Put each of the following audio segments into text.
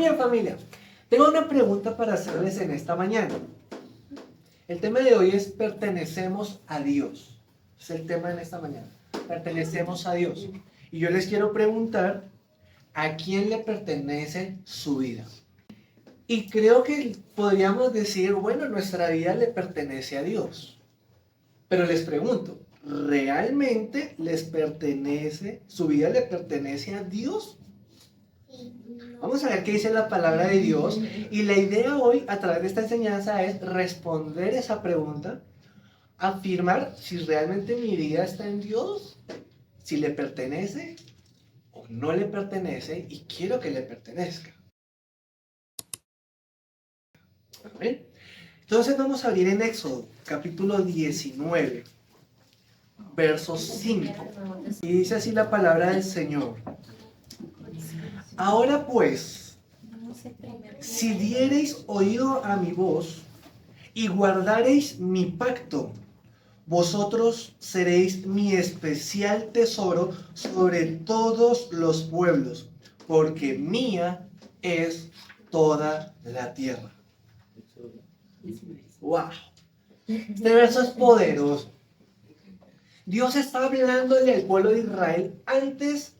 bien, familia. Tengo una pregunta para hacerles en esta mañana. El tema de hoy es pertenecemos a Dios. Es el tema en esta mañana. Pertenecemos a Dios. Y yo les quiero preguntar, ¿a quién le pertenece su vida? Y creo que podríamos decir, bueno, nuestra vida le pertenece a Dios. Pero les pregunto, ¿realmente les pertenece, su vida le pertenece a Dios? Vamos a ver qué dice la palabra de Dios. Y la idea hoy, a través de esta enseñanza, es responder esa pregunta, afirmar si realmente mi vida está en Dios, si le pertenece o no le pertenece, y quiero que le pertenezca. ¿Amén? Entonces vamos a abrir en Éxodo, capítulo 19, verso 5. Y dice así la palabra del Señor. Ahora pues, si diereis oído a mi voz y guardareis mi pacto, vosotros seréis mi especial tesoro sobre todos los pueblos, porque mía es toda la tierra. ¡Wow! Este verso es poderoso. Dios está hablándole al pueblo de Israel antes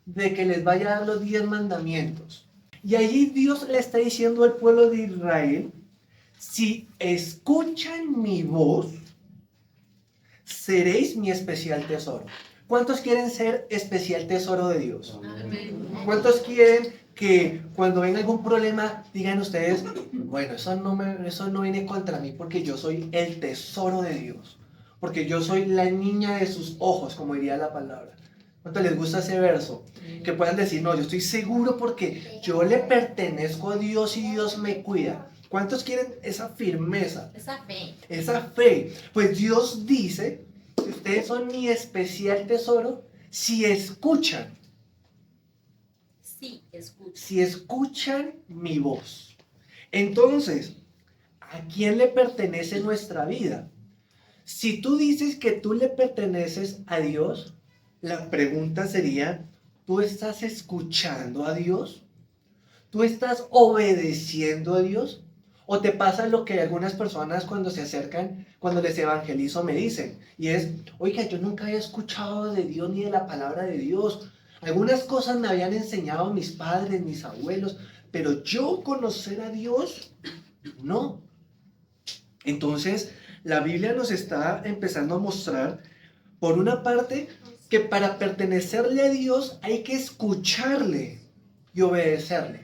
de que les vaya a dar los 10 mandamientos. Y allí Dios le está diciendo al pueblo de Israel, si escuchan mi voz, seréis mi especial tesoro. ¿Cuántos quieren ser especial tesoro de Dios? ¿Cuántos quieren que cuando venga algún problema digan ustedes, bueno, eso no viene contra mí porque yo soy el tesoro de Dios? Porque yo soy la niña de sus ojos, como diría la palabra. ¿Cuánto les gusta ese verso? Que puedan decir, no, yo estoy seguro porque yo le pertenezco a Dios y Dios me cuida. ¿Cuántos quieren esa firmeza? Esa fe. Esa fe. Pues Dios dice, ustedes son mi especial tesoro si escuchan. Sí, escucha. Si escuchan mi voz. Entonces, ¿a quién le pertenece nuestra vida? Si tú dices que tú le perteneces a Dios, la pregunta sería, ¿tú estás escuchando a Dios? ¿Tú estás obedeciendo a Dios? ¿O te pasa lo que algunas personas cuando se acercan, cuando les evangelizo me dicen? Y es, oiga, yo nunca había escuchado de Dios ni de la palabra de Dios. Algunas cosas me habían enseñado mis padres, mis abuelos, pero yo conocer a Dios, no. Entonces, la Biblia nos está empezando a mostrar, por una parte, que para pertenecerle a Dios hay que escucharle y obedecerle.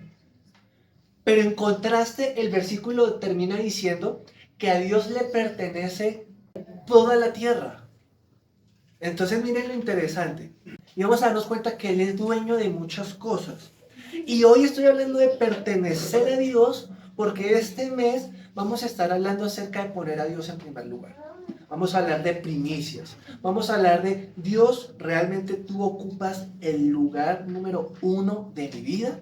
Pero en contraste, el versículo termina diciendo que a Dios le pertenece toda la tierra. Entonces, miren lo interesante. Y vamos a darnos cuenta que Él es dueño de muchas cosas. Y hoy estoy hablando de pertenecer a Dios porque este mes vamos a estar hablando acerca de poner a Dios en primer lugar. Vamos a hablar de primicias. Vamos a hablar de Dios, ¿realmente tú ocupas el lugar número 1 de mi vida?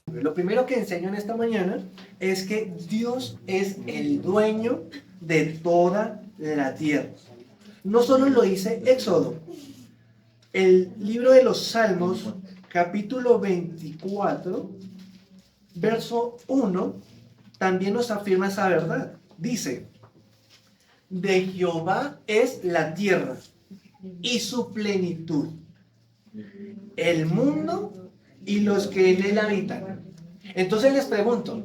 Lo primero que enseño en esta mañana es que Dios es el dueño de toda la tierra. No solo lo dice Éxodo. El libro de los Salmos, capítulo 24, verso 1, también nos afirma esa verdad. Dice, de Jehová es la tierra y su plenitud, el mundo y los que en él habitan. Entonces les pregunto,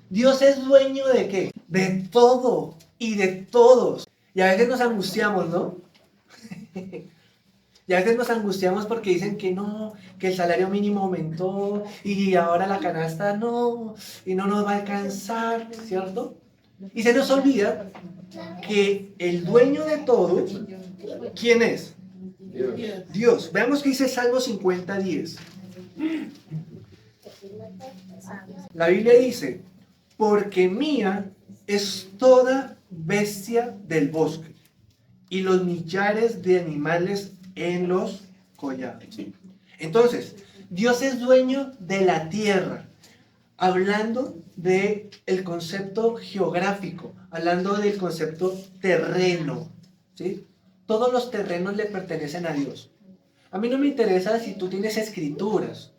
¿Dios es dueño de qué? De todo y de todos. Y a veces nos angustiamos, ¿no? Y a veces nos angustiamos porque dicen que no, que el salario mínimo aumentó y ahora la canasta no, y no nos va a alcanzar, ¿cierto? Y se nos olvida que el dueño de todo, ¿quién es? Dios. Veamos qué dice Salmo 50:10. La Biblia dice, porque mía es toda bestia del bosque y los millares de animales en los collados. Entonces, Dios es dueño de la tierra, hablando del concepto geográfico, hablando del concepto terreno, ¿sí? Todos los terrenos le pertenecen a Dios. A mí no me interesa si tú tienes escrituras.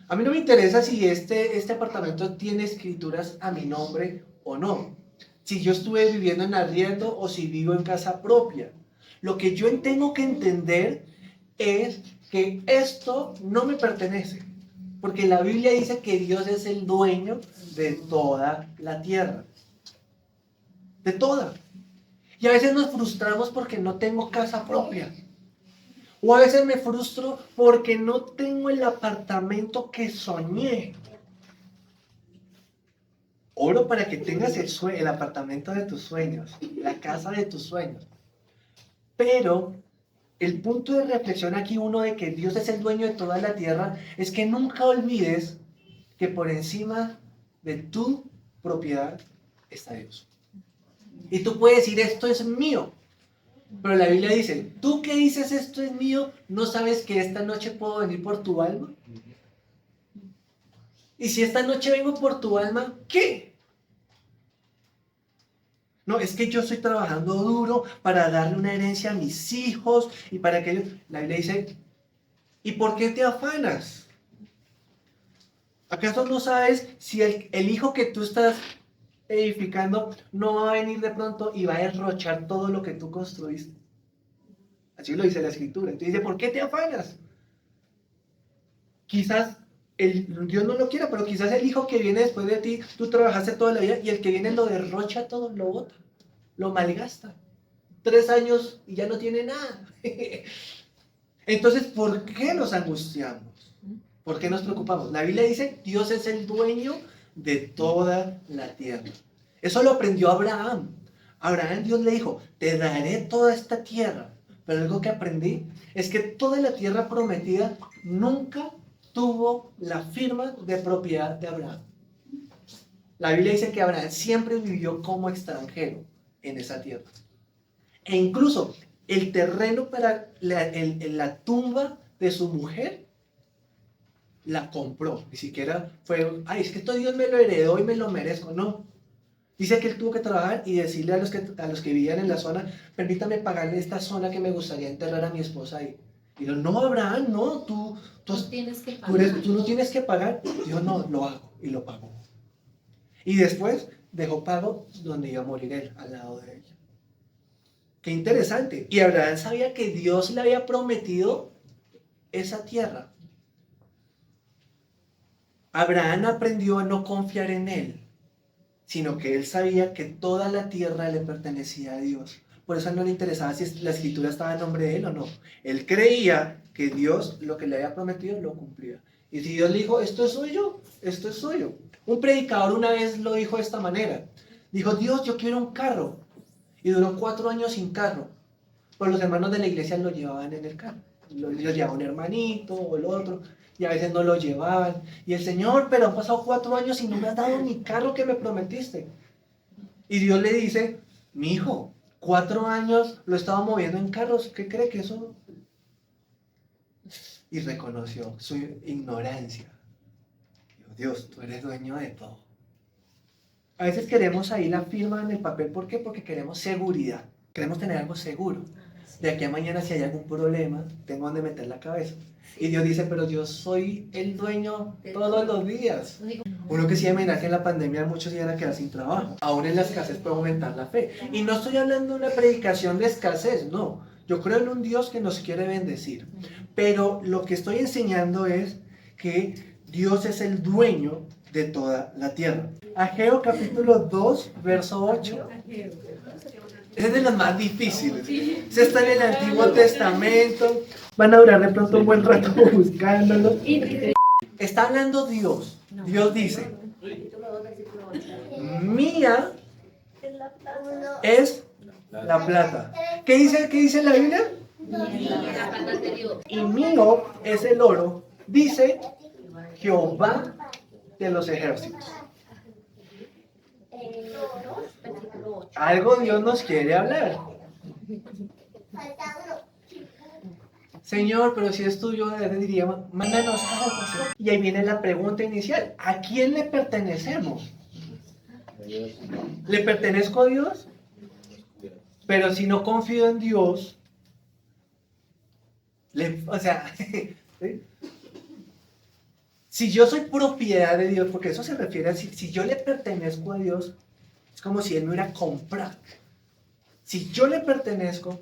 A mí no me interesa si este apartamento tiene escrituras a mi nombre o no. Si yo estuve viviendo en arriendo o si vivo en casa propia. Lo que yo tengo que entender es que esto no me pertenece. Porque la Biblia dice que Dios es el dueño de toda la tierra. De toda. Y a veces nos frustramos porque no tengo casa propia. O a veces me frustro porque no tengo el apartamento que soñé. Oro para que tengas el apartamento de tus sueños, la casa de tus sueños. Pero el punto de reflexión aquí, uno de que Dios es el dueño de toda la tierra, es que nunca olvides que por encima de tu propiedad está Dios. Y tú puedes decir, esto es mío. Pero la Biblia dice, tú que dices esto es mío, ¿no sabes que esta noche puedo venir por tu alma? Y si esta noche vengo por tu alma, ¿qué? No, es que yo estoy trabajando duro para darle una herencia a mis hijos y para que ellos... La Biblia dice, ¿y por qué te afanas? ¿Acaso no sabes si el hijo que tú estás edificando no va a venir de pronto y va a derrochar todo lo que tú construiste? Así lo dice la Escritura. Entonces dice, ¿por qué te afanas? Quizás Dios no lo quiera, pero quizás el hijo que viene después de ti, tú trabajaste toda la vida y el que viene lo derrocha todo, lo bota, lo malgasta. 3 años y ya no tiene nada. Entonces, ¿por qué nos angustiamos? ¿Por qué nos preocupamos? La Biblia dice, Dios es el dueño de toda la tierra. Eso lo aprendió Abraham. Abraham, Dios le dijo, te daré toda esta tierra. Pero algo que aprendí es que toda la tierra prometida nunca tuvo la firma de propiedad de Abraham. La Biblia dice que Abraham siempre vivió como extranjero en esa tierra. E incluso el terreno para la tumba de su mujer la compró. Ni siquiera fue, ay, es que esto Dios me lo heredó y me lo merezco. No. Dice que él tuvo que trabajar y decirle a los que vivían en la zona, permítame pagarle esta zona que me gustaría enterrar a mi esposa ahí. Y yo, no, Abraham, no, tú tienes que pagar. Tú no tienes que pagar. Dios no, lo hago. Y lo pagó. Y después dejó pago donde iba a morir él, al lado de ella. Qué interesante. Y Abraham sabía que Dios le había prometido esa tierra. Abraham aprendió a no confiar en él, sino que él sabía que toda la tierra le pertenecía a Dios. Por eso no le interesaba si la escritura estaba en nombre de él o no. Él creía que Dios lo que le había prometido lo cumplía. Y si Dios le dijo, esto es suyo, esto es suyo. Un predicador una vez lo dijo de esta manera. Dijo, Dios, yo quiero un carro. Y duró 4 años sin carro. Pues los hermanos de la iglesia lo llevaban en el carro. Lo llevaba un hermanito o el otro. Y a veces no lo llevaban. Y el Señor, pero han pasado 4 años y no me has dado mi carro que me prometiste. Y Dios le dice, mi hijo, 4 años lo estaba moviendo en carros. ¿Qué cree que eso? Y reconoció su ignorancia. Dijo, Dios, tú eres dueño de todo. A veces queremos ahí la firma en el papel. ¿Por qué? Porque queremos seguridad. Queremos tener algo seguro. De aquí a mañana, si hay algún problema, tengo donde meter la cabeza. Y Dios dice, pero yo soy el dueño todos los días. Uno que sí imagina que en la pandemia muchos iban a quedar sin trabajo. Aún en la escasez puede aumentar la fe. Y no estoy hablando de una predicación de escasez, no. Yo creo en un Dios que nos quiere bendecir. Pero lo que estoy enseñando es que Dios es el dueño de toda la tierra. Ageo capítulo 2, verso 8. Es de las más difíciles. Se está en el Antiguo Testamento. Van a durar de pronto un buen rato buscándolo. Está hablando Dios. Dios dice, mía es la plata. ¿Qué dice la Biblia? Y mío es el oro. Dice Jehová de los ejércitos. Algo Dios nos quiere hablar. Señor, pero si es tuyo, diría, mándanos algo. Y ahí viene la pregunta inicial. ¿A quién le pertenecemos? ¿Le pertenezco a Dios? Pero si no confío en Dios, O sea, ¿sí? Si yo soy propiedad de Dios, porque eso se refiere a si yo le pertenezco a Dios, es como si Él me hubiera comprado. Si yo le pertenezco,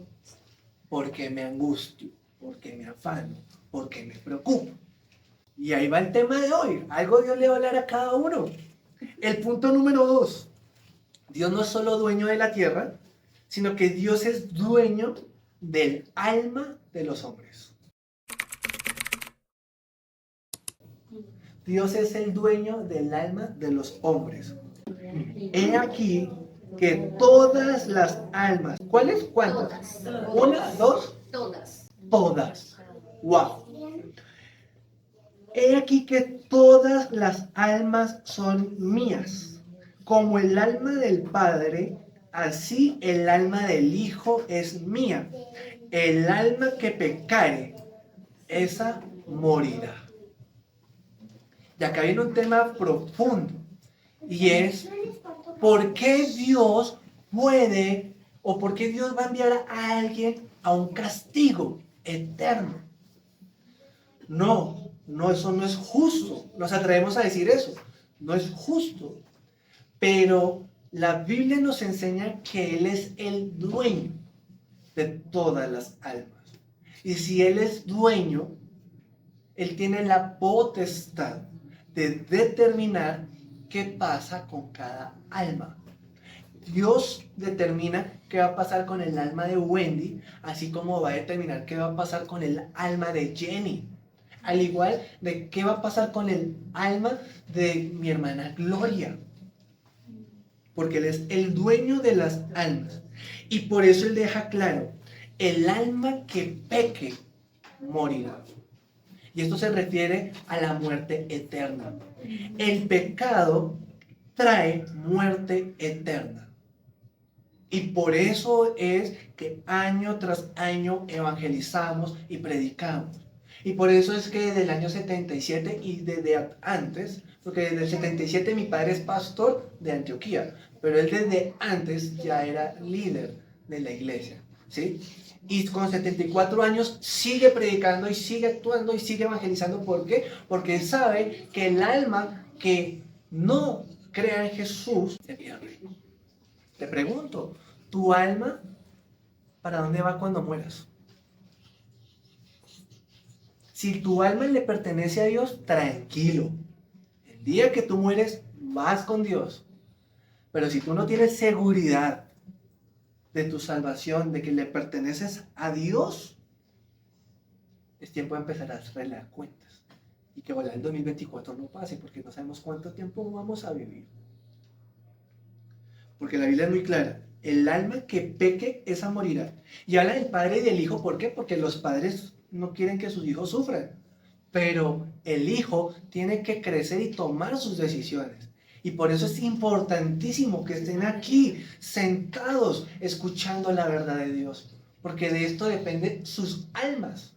porque me angustio, porque me afano, porque me preocupo. Y ahí va el tema de hoy. Algo Dios le va a hablar a cada uno. El punto número 2. Dios no es solo dueño de la tierra, sino que Dios es dueño del alma de los hombres. Dios es el dueño del alma de los hombres. He aquí que todas las almas, ¿cuáles? ¿Cuántas? Todas. ¿Una, dos? Todas. Todas. ¡Wow! He aquí que todas las almas son mías. Como el alma del Padre, así el alma del Hijo es mía. El alma que pecare, esa morirá. Y acá viene un tema profundo. Y es, ¿por qué Dios puede o por qué Dios va a enviar a alguien a un castigo eterno? No, eso no es justo. Nos atrevemos a decir eso. No es justo. Pero la Biblia nos enseña que Él es el dueño de todas las almas. Y si Él es dueño, Él tiene la potestad de determinar qué pasa con cada alma. Dios determina qué va a pasar con el alma de Wendy, así como va a determinar qué va a pasar con el alma de Jenny. Al igual de qué va a pasar con el alma de mi hermana Gloria. Porque Él es el dueño de las almas. Y por eso Él deja claro, el alma que peque morirá. Y esto se refiere a la muerte eterna. El pecado trae muerte eterna. Y por eso es que año tras año evangelizamos y predicamos. Y por eso es que desde el año 77 y desde antes, porque desde el 77 mi padre es pastor de Antioquía, pero él desde antes ya era líder de la iglesia, ¿sí? Y con 74 años sigue predicando y sigue actuando y sigue evangelizando. ¿Por qué? Porque él sabe que el alma que no crea en Jesús se pierde. Te pregunto, ¿tu alma para dónde va cuando mueras? Si tu alma le pertenece a Dios, tranquilo. El día que tú mueres, vas con Dios. Pero si tú no tienes seguridad de tu salvación, de que le perteneces a Dios, es tiempo de empezar a arreglar cuentas. Y que ojalá el 2024 no pase, porque no sabemos cuánto tiempo vamos a vivir. Porque la Biblia es muy clara. El alma que peque, esa morirá. Y habla del padre y del hijo. ¿Por qué? Porque los padres no quieren que sus hijos sufran. Pero el hijo tiene que crecer y tomar sus decisiones. Y por eso es importantísimo que estén aquí, sentados, escuchando la verdad de Dios. Porque de esto dependen sus almas.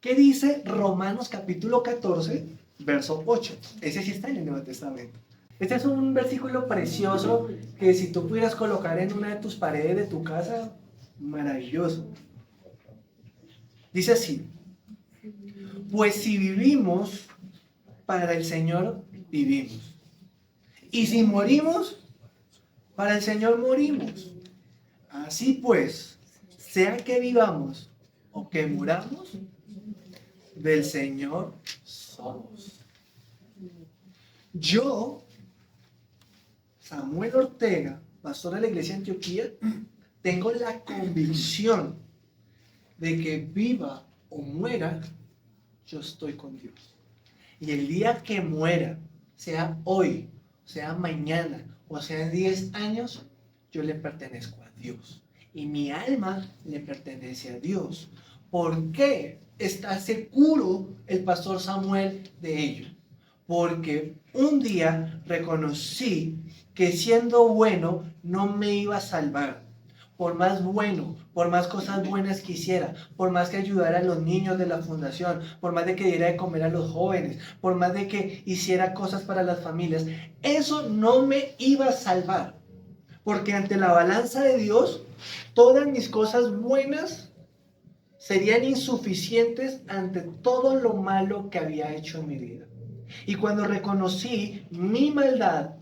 ¿Qué dice Romanos capítulo 14, verso 8? Ese sí está en el Nuevo Testamento. Este es un versículo precioso que si tú pudieras colocar en una de tus paredes de tu casa, maravilloso. Dice así, pues si vivimos, para el Señor vivimos. Y si morimos, para el Señor morimos. Así pues, sea que vivamos o que muramos, del Señor somos. Yo, Samuel Ortega, pastor de la iglesia de Antioquía, tengo la convicción de que viva o muera, yo estoy con Dios. Y el día que muera, sea hoy, sea mañana, o sea en 10 años, yo le pertenezco a Dios. Y mi alma le pertenece a Dios. ¿Por qué está seguro el pastor Samuel de ello? Porque un día reconocí que siendo bueno no me iba a salvar. Por más bueno, por más cosas buenas que hiciera, por más que ayudara a los niños de la fundación, por más de que diera de comer a los jóvenes, por más de que hiciera cosas para las familias, eso no me iba a salvar. Porque ante la balanza de Dios, todas mis cosas buenas serían insuficientes ante todo lo malo que había hecho en mi vida. Y cuando reconocí mi maldad,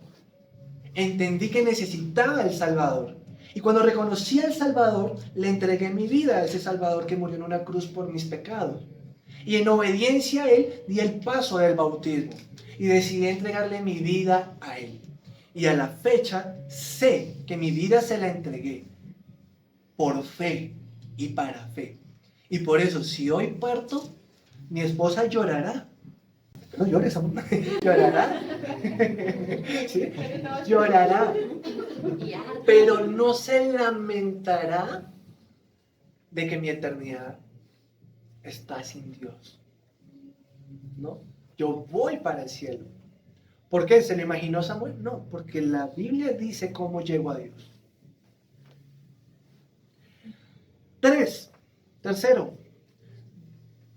entendí que necesitaba el Salvador. Y cuando reconocí al Salvador, le entregué mi vida a ese Salvador que murió en una cruz por mis pecados. Y en obediencia a Él, di el paso del bautismo. Y decidí entregarle mi vida a Él. Y a la fecha, sé que mi vida se la entregué por fe y para fe. Y por eso, si hoy parto, mi esposa llorará. No llores, amor. Llorará. ¿Sí? Llorará. Pero no se lamentará de que mi eternidad está sin Dios. ¿No? Yo voy para el cielo. ¿Por qué? ¿Se lo imaginó Samuel? No, porque la Biblia dice cómo llegó a Dios. Tercero,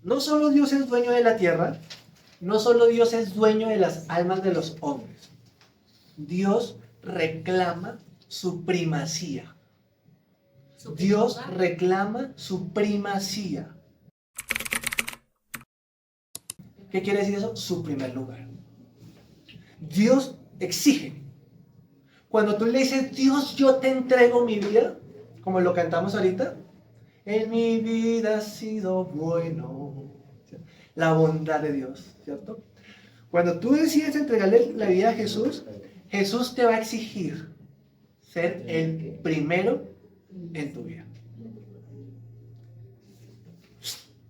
no solo Dios es dueño de la tierra, no solo Dios es dueño de las almas de los hombres. Dios reclama su primacía. Dios reclama su primacía. ¿Qué quiere decir eso? Su primer lugar. Dios exige. Cuando tú le dices, Dios, yo te entrego mi vida, como lo cantamos ahorita, en mi vida ha sido bueno. La bondad de Dios, ¿cierto? Cuando tú decides entregarle la vida a Jesús, Jesús te va a exigir ser el primero en tu vida.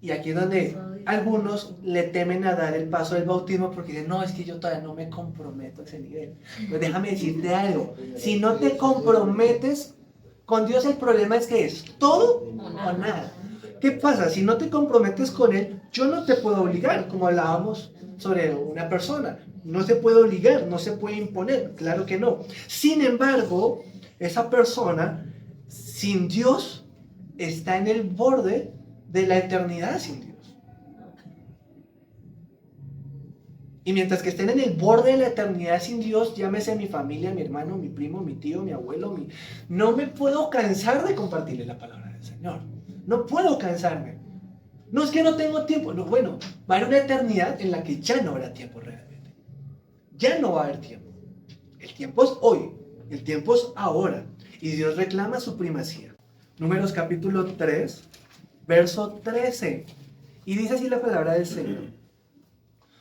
Y aquí es donde algunos le temen a dar el paso del bautismo porque dicen, no, es que yo todavía no me comprometo a ese nivel. Pues déjame decirte algo, si no te comprometes con Dios, el problema es que es todo o nada. ¿Qué pasa? Si no te comprometes con Él, yo no te puedo obligar, como hablábamos sobre una persona. No se puede obligar, no se puede imponer, claro que no. Sin embargo, esa persona sin Dios está en el borde de la eternidad sin Dios. Y mientras que estén en el borde de la eternidad sin Dios, llámese mi familia, mi hermano, mi primo, mi tío, mi abuelo, no me puedo cansar de compartirle la palabra del Señor. No puedo cansarme. No es que no tengo tiempo. No, bueno, va a haber una eternidad en la que ya no habrá tiempo realmente. Ya no va a haber tiempo. El tiempo es hoy. El tiempo es ahora. Y Dios reclama su primacía. Números capítulo 3, verso 13. Y dice así la palabra del Señor.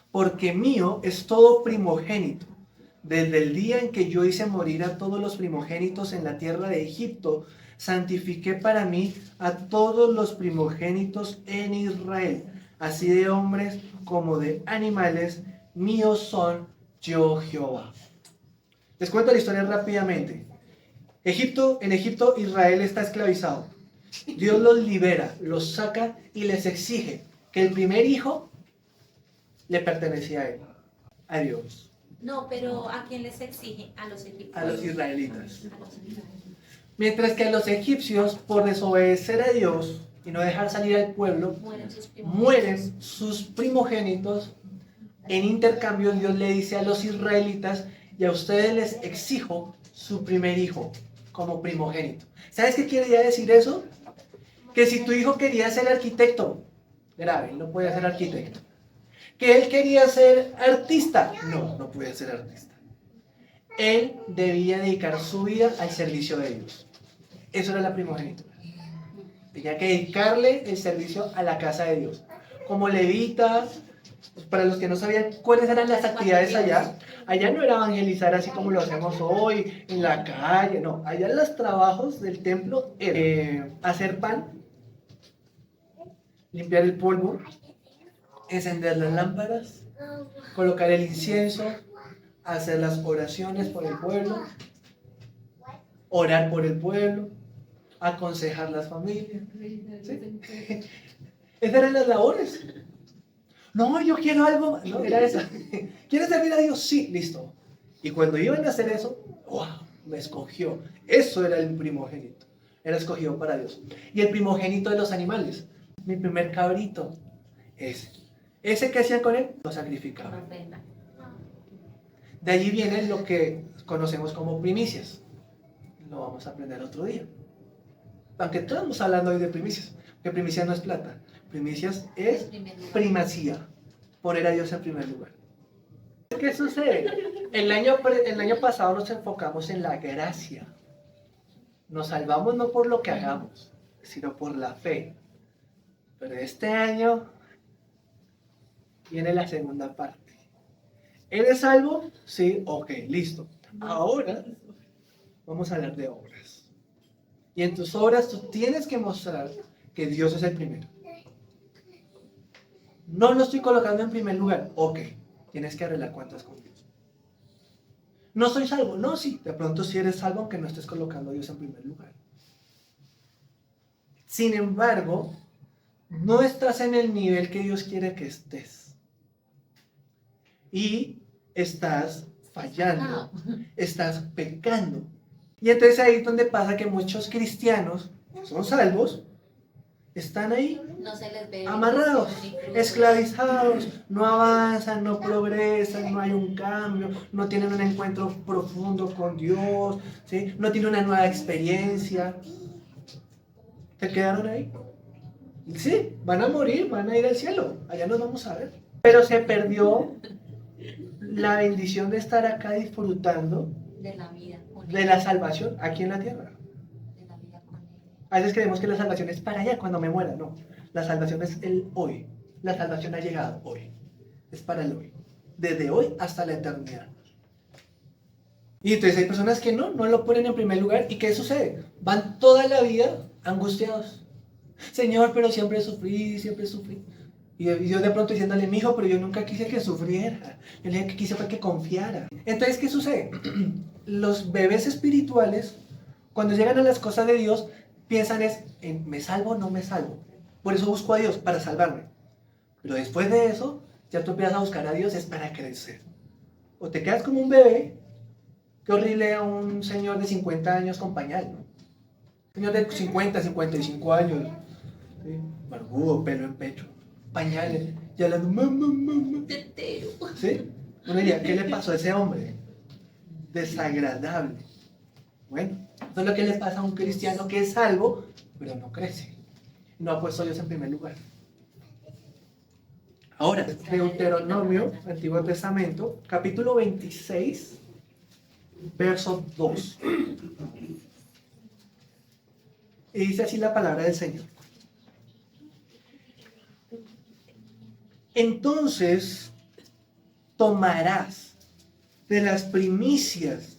Porque mío es todo primogénito. Desde el día en que yo hice morir a todos los primogénitos en la tierra de Egipto, santifiqué para mí a todos los primogénitos en Israel, así de hombres como de animales, míos son yo Jehová. Les cuento la historia rápidamente. En Egipto Israel está esclavizado. Dios los libera, los saca y les exige que el primer hijo le pertenecía a él, a Dios. No, pero ¿a quién les exige? A los egipcios. A los israelitas. Mientras que a los egipcios, por desobedecer a Dios y no dejar salir al pueblo, mueren sus primogénitos. En intercambio, Dios le dice a los israelitas, y a ustedes les exijo su primer hijo como primogénito. ¿Sabes qué quería decir eso? Que si tu hijo quería ser arquitecto, grave, él no podía ser arquitecto. Que él quería ser artista, no podía ser artista. Él debía dedicar su vida al servicio de Dios. Eso era la primogenitura. Tenía que dedicarle el servicio a la casa de Dios. Como levita, para los que no sabían cuáles eran las actividades allá no era evangelizar así como lo hacemos hoy, en la calle, no. Allá los trabajos del templo eran hacer pan, limpiar el polvo, encender las lámparas, colocar el incienso, hacer las oraciones por el pueblo, orar por el pueblo, aconsejar las familias. ¿Sí? Esas eran las labores. No, yo quiero algo. No, era esa. ¿Quieres servir a Dios? Sí, listo. Y cuando iban a hacer eso, ¡wow! Me escogió. Eso era el primogénito. Era escogido para Dios. Y el primogénito de los animales. Mi primer cabrito. Ese que hacían con él, lo sacrificaba. De allí viene lo que conocemos como primicias. Lo vamos a aprender otro día. Aunque estamos hablando hoy de primicias. Que primicia no es plata. Primicias es En primer lugar. primacía. Poner a Dios en primer lugar. ¿Qué sucede? El año pasado nos enfocamos en la gracia. Nos salvamos no por lo que hagamos, sino por la fe. Pero este año viene la segunda parte. ¿Eres salvo? Sí, ok, listo. Ahora vamos a hablar de obras. Y en tus obras tú tienes que mostrar que Dios es el primero. No lo estoy colocando en primer lugar. Ok, tienes que arreglar cuentas con Dios. No soy salvo. No, sí, de pronto sí eres salvo aunque no estés colocando a Dios en primer lugar. Sin embargo, no estás en el nivel que Dios quiere que estés. Y estás fallando, estás pecando. Y entonces ahí es donde pasa que muchos cristianos que son salvos, están ahí No se les ve amarrados, bendición ni fruto. esclavizados, no avanzan, no progresan, no hay un cambio, no tienen un encuentro profundo con Dios, ¿sí? No tienen una nueva experiencia. ¿Te quedaron ahí? Sí, van a morir, van a ir al cielo, allá nos vamos a ver. Pero se perdió la bendición de estar acá disfrutando De la vida con de él, la salvación aquí en la tierra. de la vida con él. A veces creemos que la salvación es para allá cuando me muera, no. La salvación es el hoy. La salvación ha llegado hoy. Es para el hoy. Desde hoy hasta la eternidad. Y entonces hay personas que no lo ponen en primer lugar. ¿Y qué sucede? Van toda la vida angustiados. Señor, pero siempre sufrí, siempre sufrí. Y Dios de pronto diciéndole, mijo, pero yo nunca quise que sufriera. Yo le dije que quise fue que confiara. Entonces, ¿qué sucede? Los bebés espirituales, cuando llegan a las cosas de Dios, piensan es, ¿me salvo o no me salvo? Por eso busco a Dios, para salvarme. Pero después de eso, ya tú empiezas a buscar a Dios, es para crecer. O te quedas como un bebé, qué horrible a un señor de 50 años con pañal, ¿no? Señor de 50, 55 años, ¿sí? Barbudo, pelo en pecho, pañales, y hablando, mamá. Tetero. ¿Sí? Uno diría, ¿qué le pasó a ese hombre? Desagradable. Bueno, eso es lo que le pasa a un cristiano que es salvo, pero no crece. No ha puesto a Dios en primer lugar. Ahora, Deuteronomio, Antiguo Testamento, capítulo 26, verso 2. Y dice así la palabra del Señor. Entonces tomarás de las primicias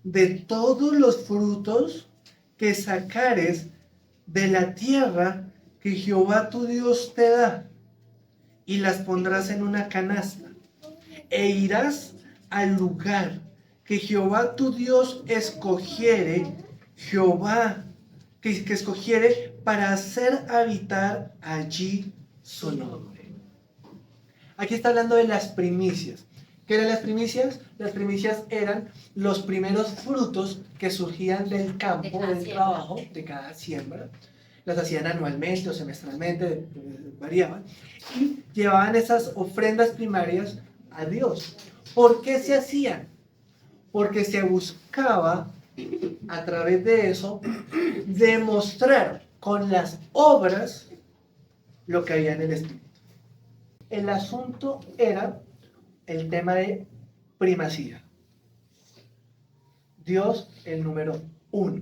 de todos los frutos que sacares de la tierra que Jehová tu Dios te da, y las pondrás en una canasta, e irás al lugar que Jehová tu Dios escogiere, que escogiere para hacer habitar allí su nombre. Aquí está hablando de las primicias. ¿Qué eran las primicias? Las primicias eran los primeros frutos que surgían del campo, del trabajo, de cada siembra. Las hacían anualmente o semestralmente, variaban. Y llevaban esas ofrendas primarias a Dios. ¿Por qué se hacían? Porque se buscaba, a través de eso, demostrar con las obras lo que había en el Espíritu. El asunto era el tema de primacía. Dios, el número 1.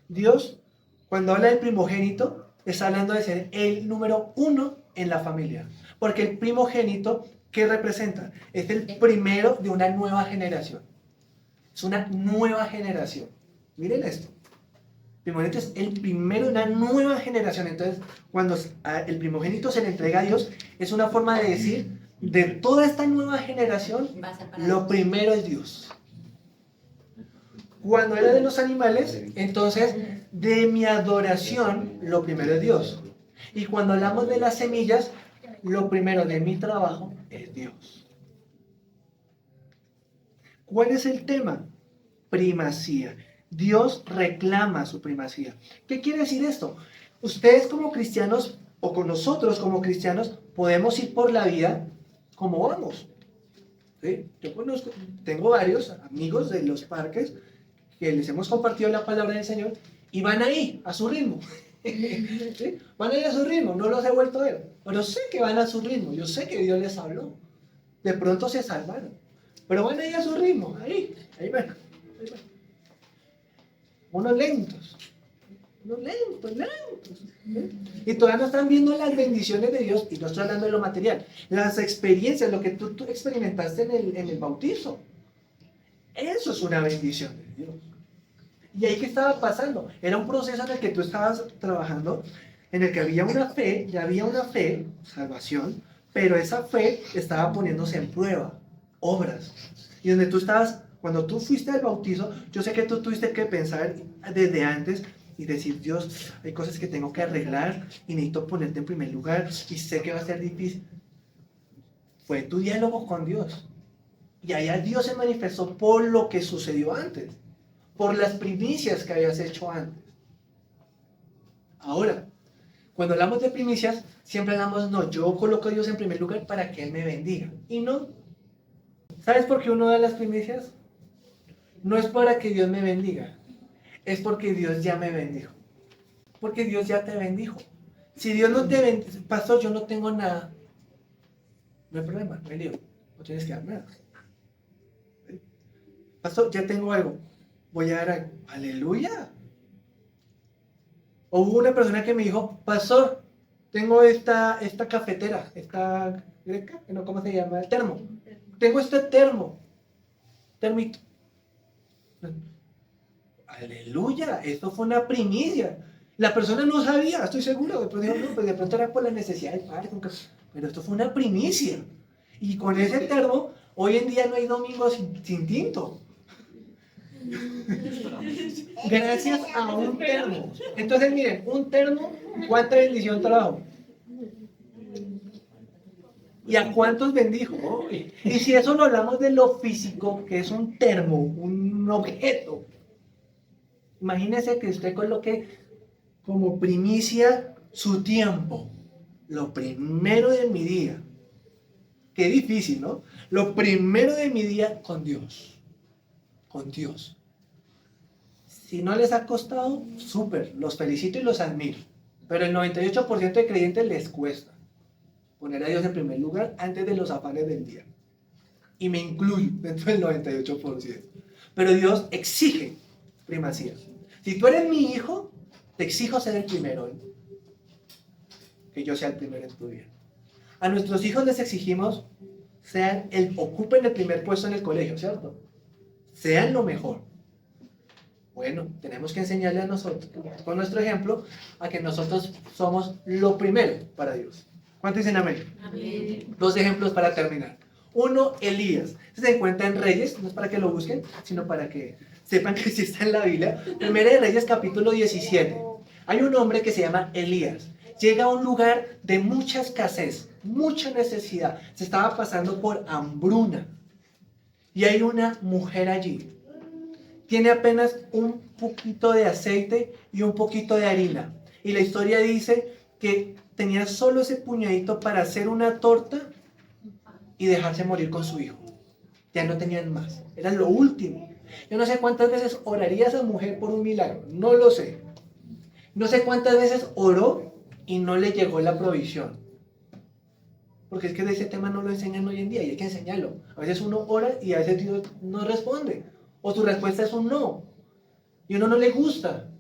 Dios, cuando habla del primogénito, está hablando de ser el número 1 en la familia. Porque el primogénito, ¿qué representa? Es el primero de una nueva generación. Es una nueva generación. Miren esto. El primogénito es el primero de una nueva generación. Entonces, cuando el primogénito se le entrega a Dios, es una forma de decir, de toda esta nueva generación, lo primero es Dios. Cuando era de los animales, entonces, de mi adoración, lo primero es Dios. Y cuando hablamos de las semillas, lo primero de mi trabajo es Dios. ¿Cuál es el tema? Primacía. Dios reclama su primacía. ¿Qué quiere decir esto? Ustedes como cristianos, o con nosotros como cristianos, podemos ir por la vida como vamos. ¿Sí? Yo tengo varios amigos de los parques que les hemos compartido la palabra del Señor y van ahí, a su ritmo. ¿Sí? Van a ir a su ritmo, no los he vuelto a ver, pero sé que van a su ritmo, yo sé que Dios les habló. De pronto se salvaron, pero van a ir a su ritmo, ahí van, ahí van. Unos lentos, lentos. ¿Sí? Y todavía no están viendo las bendiciones de Dios, y no estoy hablando de lo material, las experiencias, lo que tú experimentaste en el bautizo. Eso es una bendición de Dios. ¿Y ahí qué estaba pasando? Era un proceso en el que tú estabas trabajando, en el que había una fe, ya había una fe, salvación, pero esa fe estaba poniéndose en prueba, obras. Y donde tú estabas, cuando tú fuiste al bautizo, yo sé que tú tuviste que pensar desde antes y decir, Dios, hay cosas que tengo que arreglar y necesito ponerte en primer lugar y sé que va a ser difícil. Fue tu diálogo con Dios. Y allá Dios se manifestó por lo que sucedió antes, por las primicias que habías hecho antes. Ahora, cuando hablamos de primicias, siempre hablamos, no, yo coloco a Dios en primer lugar para que Él me bendiga. Y no. ¿Sabes por qué uno da las primicias? No es para que Dios me bendiga, es porque Dios ya me bendijo. Porque Dios ya te bendijo. Si Dios no te bendijo, pastor, yo no tengo nada, no hay problema, no hay lío, no tienes que dar nada. Pastor, ya tengo algo, voy a dar algo. Aleluya. O hubo una persona que me dijo, pastor, tengo esta cafetera, esta greca, no, ¿cómo se llama? El termo. Tengo este termito. Aleluya, eso fue una primicia. La persona no sabía, estoy seguro, pero dijo, no, pues de pronto era por la necesidad del padre, pero esto fue una primicia. Y con ese termo, hoy en día no hay domingo sin tinto. Gracias a un termo. Entonces, miren, un termo, ¿cuánta bendición trajo? ¿Y a cuántos bendijo? Y si eso lo hablamos de lo físico, que es un termo, un objeto, imagínese que usted coloque como primicia su tiempo, lo primero de mi día. Qué difícil, ¿no? Lo primero de mi día con Dios. Con Dios. Si no les ha costado, súper, los felicito y los admiro. Pero el 98% de creyentes les cuesta poner a Dios en primer lugar antes de los afanes del día. Y me incluyo dentro del 98%. Pero Dios exige primacía. Si tú eres mi hijo, te exijo ser el primero, ¿eh? Que yo sea el primero en tu vida. A nuestros hijos les exigimos ocupen el primer puesto en el colegio, ¿cierto? Sean lo mejor. Bueno, tenemos que enseñarle a nosotros, con nuestro ejemplo, a que nosotros somos lo primero para Dios. ¿Cuántos dicen amén? Amén. Dos ejemplos para terminar. Uno, Elías. Se encuentra en Reyes, no es para que lo busquen, sino para que sepan que sí está en la Biblia. Primera de Reyes, capítulo 17. Hay un hombre que se llama Elías. Llega a un lugar de mucha escasez, mucha necesidad. Se estaba pasando por hambruna. Y hay una mujer allí. Tiene apenas un poquito de aceite y un poquito de harina. Y la historia dice que tenía solo ese puñadito para hacer una torta y dejarse morir con su hijo. Ya no tenían más. Era lo último. Yo no sé cuántas veces oraría esa mujer por un milagro. No lo sé. No sé cuántas veces oró y no le llegó la provisión. Porque es que de ese tema no lo enseñan hoy en día y hay que enseñarlo. A veces uno ora y a veces Dios no responde. O su respuesta es un no. Y a uno no le gusta.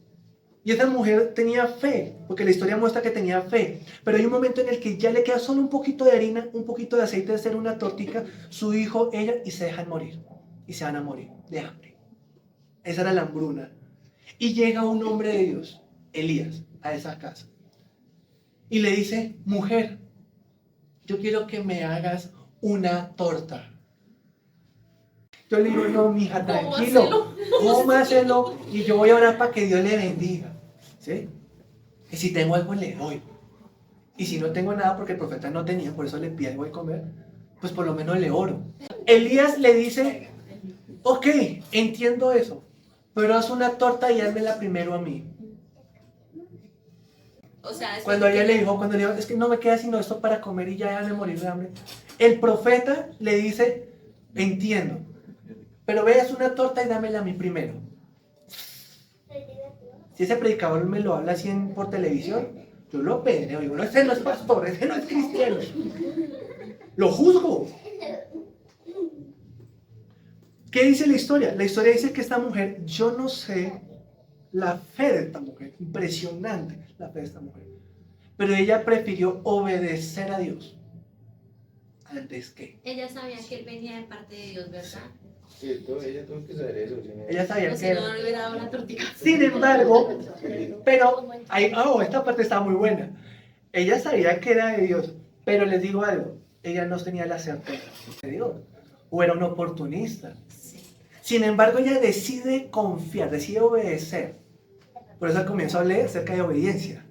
Y esa mujer tenía fe, porque la historia muestra que tenía fe. Pero hay un momento en el que ya le queda solo un poquito de harina, un poquito de aceite de hacer una tortica, su hijo, ella, y se dejan morir. Y se van a morir de hambre. Esa era la hambruna. Y llega un hombre de Dios, Elías, a esa casa. Y le dice, mujer, yo quiero que me hagas una torta. Yo le digo, no, mija, tranquilo, cómaselo y yo voy a orar para que Dios le bendiga. ¿Sí? Y si tengo algo, le doy. Y si no tengo nada, porque el profeta no tenía, por eso le pide algo de comer, pues por lo menos le oro. Elías le dice, ok, entiendo eso, pero haz una torta y házmela primero a mí. O sea, Cuando ella le dijo, es que no me queda sino esto para comer y ya me morir de hambre. El profeta le dice, entiendo, pero veas una torta y dámela a mí primero. Si ese predicador me lo habla así por televisión, yo lo pedreo. Digo, no, ese no es pastor, ese no es cristiano. Lo juzgo. ¿Qué dice la historia? La historia dice que esta mujer, yo no sé la fe de esta mujer, impresionante la fe de esta mujer, pero ella prefirió obedecer a Dios antes que. Ella sabía que él venía de parte de Dios, ¿verdad? Sí, ella tuvo que saber eso. Si no, Ella sabía No, que si era. no, le hubiera dado la tortilla. Sin embargo, pero esta parte está muy buena. Ella sabía que era de Dios, pero les digo algo, ella no tenía la certeza de Dios, o era una oportunista. Sí. Sin embargo, ella decide confiar, decide obedecer. Por eso al comienzo hablé acerca de obediencia.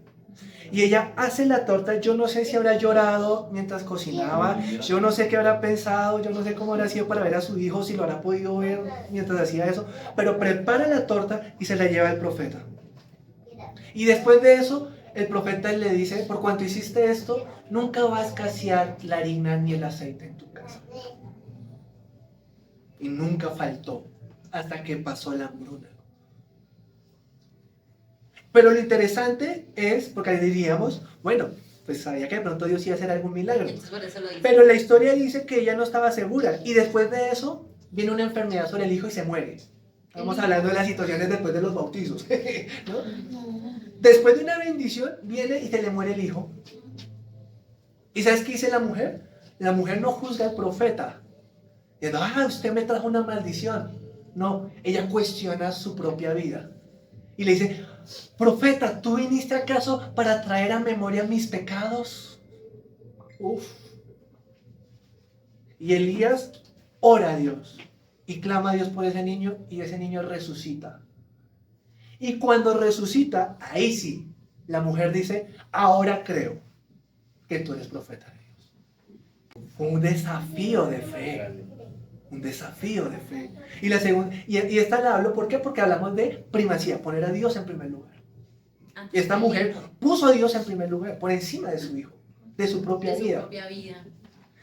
Y ella hace la torta, yo no sé si habrá llorado mientras cocinaba, yo no sé qué habrá pensado, yo no sé cómo habrá sido para ver a su hijo, si lo habrá podido ver mientras hacía eso, pero prepara la torta y se la lleva al profeta. Y después de eso, el profeta le dice, por cuanto hiciste esto, nunca vas a escasear la harina ni el aceite en tu casa. Y nunca faltó hasta que pasó la hambruna. Pero lo interesante es, porque ahí diríamos, bueno, pues sabía que de pronto Dios iba a hacer algún milagro. Entonces por eso lo hice. Pero la historia dice que ella no estaba segura. Y después de eso, viene una enfermedad sobre el hijo y se muere. Estamos hablando de las situaciones después de los bautizos. ¿No? Después de una bendición, viene y se le muere el hijo. ¿Y sabes qué dice la mujer? La mujer no juzga al profeta. Diciendo, usted me trajo una maldición. No, ella cuestiona su propia vida. Y le dice, profeta, ¿tú viniste acaso para traer a memoria mis pecados? Uf. Y Elías ora a Dios y clama a Dios por ese niño y ese niño resucita. Y cuando resucita, ahí sí, la mujer dice, ahora creo que tú eres profeta de Dios. Fue un desafío de fe. Un desafío de fe. Y la segunda, y esta la hablo, ¿por qué? Porque hablamos de primacía, poner a Dios en primer lugar. Y esta mujer puso a Dios en primer lugar, por encima de su hijo, de su propia vida.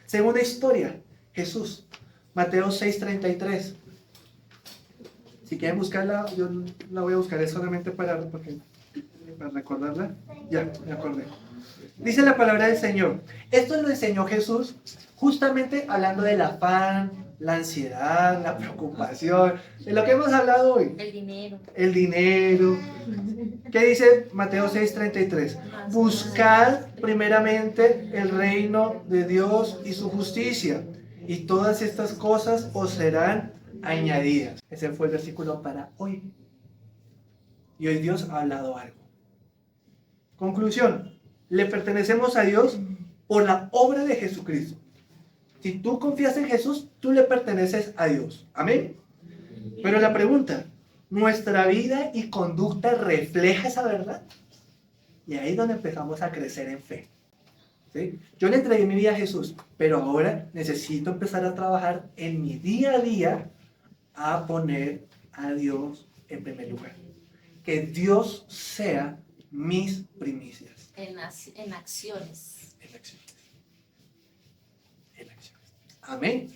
Segunda historia, Jesús, Mateo 6:33. Si quieren buscarla, yo la voy a buscar, es solamente para recordarla. Ya, me acordé. Dice la palabra del Señor. Esto lo enseñó Jesús justamente hablando del afán, la ansiedad, la preocupación, de lo que hemos hablado hoy. El dinero. El dinero. ¿Qué dice Mateo 6:33? Buscad primeramente el reino de Dios y su justicia, y todas estas cosas os serán añadidas. Ese fue el versículo para hoy. Y hoy Dios ha hablado algo. Conclusión. Le pertenecemos a Dios por la obra de Jesucristo. Si tú confías en Jesús, tú le perteneces a Dios. Amén. Pero la pregunta, ¿nuestra vida y conducta refleja esa verdad? Y ahí es donde empezamos a crecer en fe. ¿Sí? Yo le entregué mi vida a Jesús, pero ahora necesito empezar a trabajar en mi día a día a poner a Dios en primer lugar. Que Dios sea mis primicias. En acciones. En acciones. En acciones. Amén.